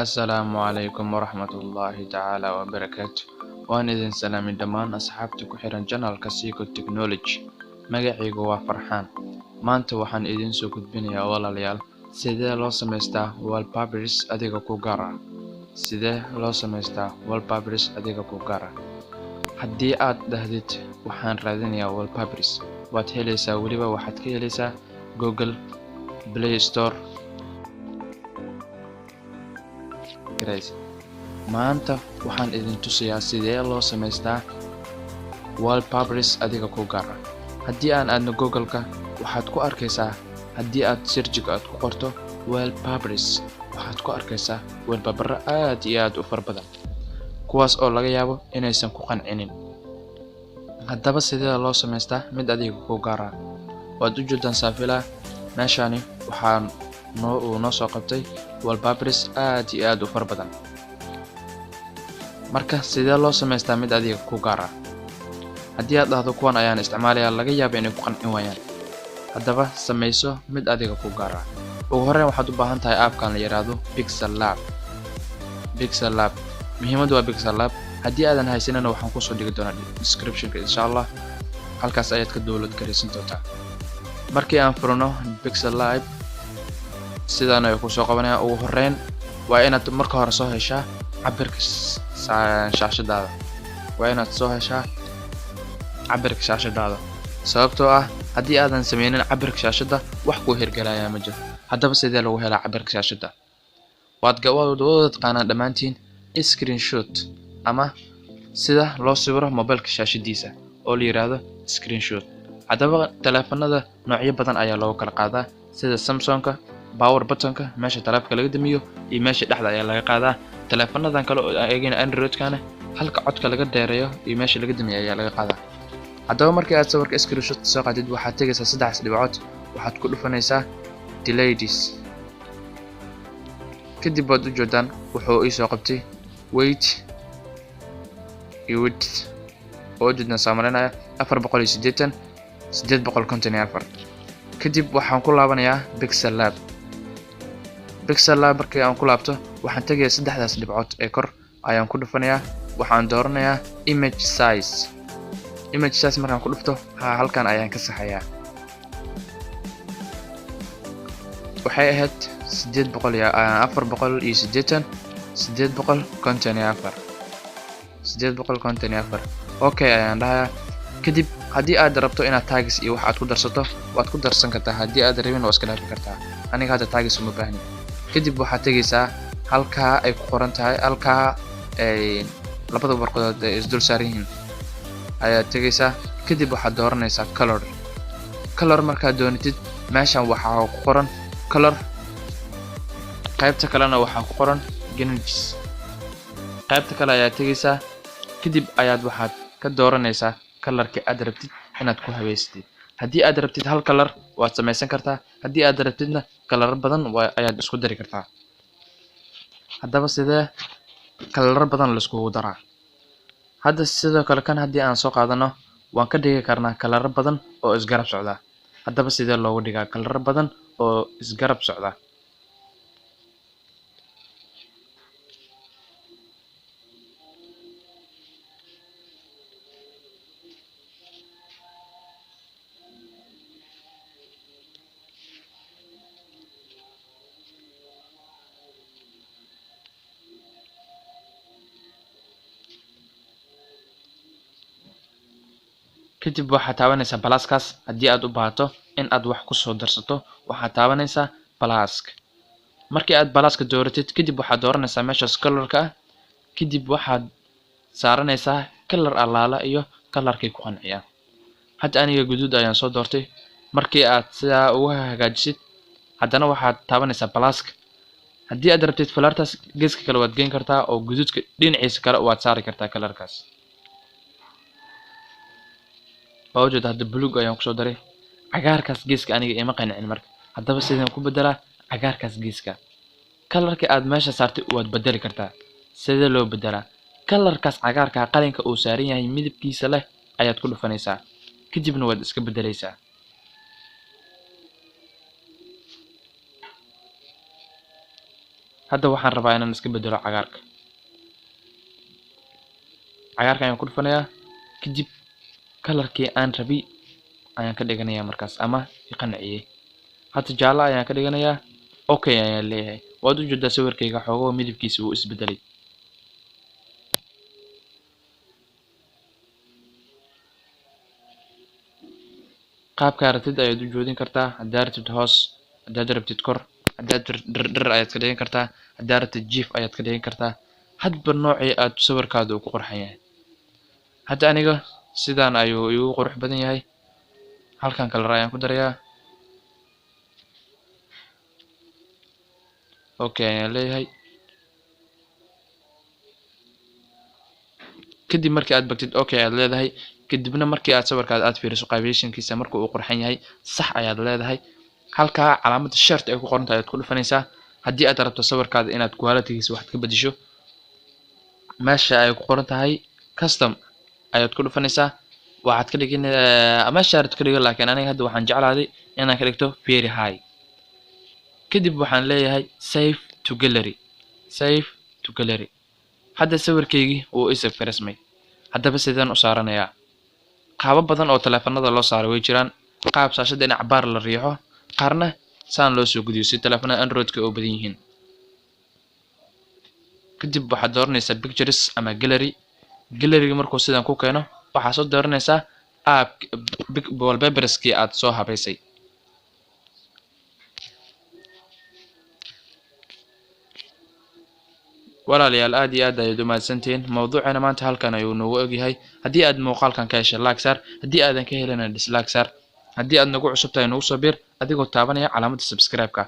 السلام عليكم ورحمة الله تعالى وبركاته وأنا إذن سلامي دمان أصحابتي كحيران جنال كسيكو تكنولوجي magacaygu waa Farxaan maanta waxaan idin soo gudbinayaa walaalayaal sidee loo sameystaa wallpapers adiga ku gaar ah haddii aad dhahdid waxaan raadinayaa wallpapers waad helaysaa weliba waxaad ka helaysaa Google Play Store maanta waxaan idin tusayaa sidee loo sameystaa wallpapers adiga ku gaar ah haddii aan aadno Google-ka waxaad ku arkaysaa haddii aad search-ga aad ku qorto wallpapers waxaad ku arkaysaa wallpaper aad iyo aad u far badan kuwaas oo laga yaabo inaysan ku qancinin haddaba sidee loo sameystaa mid adiga ku gaar ah waad u jeedaan saafila meeshani waxaan noo soo qabtay wallpapers aad iyo aad u far badan marka sidee loo sameystaa mid adiga ku gaar ah haddii aad dhahdo kuwan ayaan isticmaalayaa laga yaabo inay ku qancin waayaan haddaba sameyso mid adiga ku gaar ah ugu horreyn waxaad u baahan tahay app-kan la yiraahdo Pixel Lab muhiimadu waa Pixel Lab haddii aadan haysanina waxaan ku soo dhigi doonaa description-ka insha Allah halkaas ayaad ka download gareysan doontaa markii aan furno Pixel Lab sidaan ay ku soo qabanayaan ugu horreyn waa inaad marka hore soo heshaa cabirka shaashadaada sababtoo ah haddii aadan sameynin cabirka shaashada wax ku hirgalaya ma jiro haddaba sidee lagu helaa cabirka shaashada waad taqaanaan dhammaantiin screenshot ama sida loo sawiro mobilka shaashadiisa oo la yiraahdo screenshot haddaba taleefanada noocyo badan ayaa loogu kala qaadaa sida Samsung-ka power button-ka meesha taleefanka laga damiyo iyo meesha dhexda ayaa laga qaadaa taleefanadan kale oo eegina Android-kana halka codka laga dheereeyo iyo meesha laga damiyo ayaa laga qaadaa haddaba markii aad sawirka screenshot soo qaadid waxaad tagaysaa saddex dhibcood waxaad ku dhufanaysaa deletes kadib waad u jeedaan wuxuu ii soo qabtay weight iyo width oo jidna samaynaya 480 854 kadib waxaan ku laabanayaa Pixel Lab markii aan ku laabto waxaan tagayaa saddexdaas dhibcood ee kor ayaan ku dhufanayaa waxaan dooranayaa image size markaan ku dhufto halkan ayaan ka saxayaa waxay ahayd 854 okay ayaan dhahayaa kadib haddii aad rabto inaad tags iyo wax aad ku darsato waad ku darsan kartaa haddii aad rabin waa iska dhaafi kartaa aniga hadda tags uma baahni kadib waxaad tagaysaa halkaa ay ku qoran tahay halkaa ay labada warqadood ay isdul saaran yihiin ayaad tagaysaa kadib waxaad dooranaysaa color markaad doonatid meeshan waxaa ku qoran color qaybta kalena waxaa ku qoran gradients qaybta kale ayaad tagaysaa kadib ayaad waxaad ka dooranaysaa colorka aad rabtid inaad ku habeysatid haddii aad rabtid hal color waad sameysan kartaa haddii aad rabtidna color badan ayaad isku dari kartaa haddaba sidee color badan la isku daraa hadda sidoo kale kan haddii aan soo qaadano waan ka dhigi karnaa color badan oo isgarab socda haddaba sidee loogu dhigaa color badan oo isgarab socda kadib waxaad taabanaysaa pluskaas haddii aad u baahato in aad wax ku soo darsato waxaad taabanaysaa plusk markii aad pluska dooratid kadib waxaad dooranaysaa meeshaas colorka ah kadib waxaad saaranaysaa color allaala iyo colorkii ku qanciya hadda aniga guduud ayaan soo doortay markii aad sidaa ugu hagaajisid haddana waxaad taabanaysaa plusk haddii aad rabtid falartaas geeska kale waad geyn kartaa oo guduudka dhinaciisa kale waad saari kartaa colorkaas bawjad hadda blue ayaan ku soo daray cagaarkaas geeska aniga ima qancin marka haddaba sidaan ku bedelaa cagaarkaas geeska colorka aad meesha saartay waad bedeli kartaa sidee loo bedelaa colorkaas cagaarka qalinka uu saaran yahay midabkiisa leh ayaad ku dhufanaysaa kadibna waad iska bedelaysaa hadda waxaan rabaa inaan iska bedelo cagaarka ayaan ku dhufanayaa kadib kalarkii aan rabay ayaan ka dhiganayaa markaas ama iqanciyay hadda jaalo ayaan ka dhiganayaa okay ayaan leeyahay waad u jeedaa sawirkayga xoogoo midabkiisa uu isbedelay qaabka aragtid ayaad u joodin kartaa haddaad rabtid hoos haddaad rabtid kor haddaad dhir ayaad ka dhigan kartaa haddaad rabtid jiif ayaad ka dhigan kartaa hadba noocii aad sawirkaada uu ku qurxan yahay hadda aniga sidaan ayuu igu qurux badan yahay halkan kalar ayaan ku darayaa okay ayaan leeyahay kadib markii aad bagtid okay aad leedahay kadibna markii aad sawirkaada aad fiiriso qaybishankiisa markuu uu qurxan yahay sax ayaad leedahay halka calaamada shirt ay ku qoran tahay aad ku dhufanaysaa haddii aad rabto sawirkaada inaad quality-giisa wax ka bedesho meesha ay ku qoran tahay custom ayaad ku dhufanaysaa waxaad ka dhigin meesha aad ka dhigo laakiin aniga hadda waxaan jeclaaday inaan ka dhigto very high kadib waxaan leeyahay save to gallery hadda sawirkaygii uu isag firismay haddaba sidaan u saaranayaa qaabo badan oo taleefanada loo saaro way jiraan qaab shaashada in cabaar la riixo qaarna saan loo soo gudiyo si taleefanada androidka oo badan yihiin kadib waxaad dooranaysaa pictures ama galleryga markuu sidan ku keeno waxaad soo dooranaysaa app wallpaperskii aad soo habaysay walaalayaal aad iyo aad ayaad u mahadsantihiin mawduucana maanta halkan ayuu noogu ogyahay haddii aad muuqaalkan ka heshay like saar haddii aadan ka helina dislike saar haddii aad nagu cusub tahay nagu soo biir adigoo taabanaya calaamadda subscribe-ka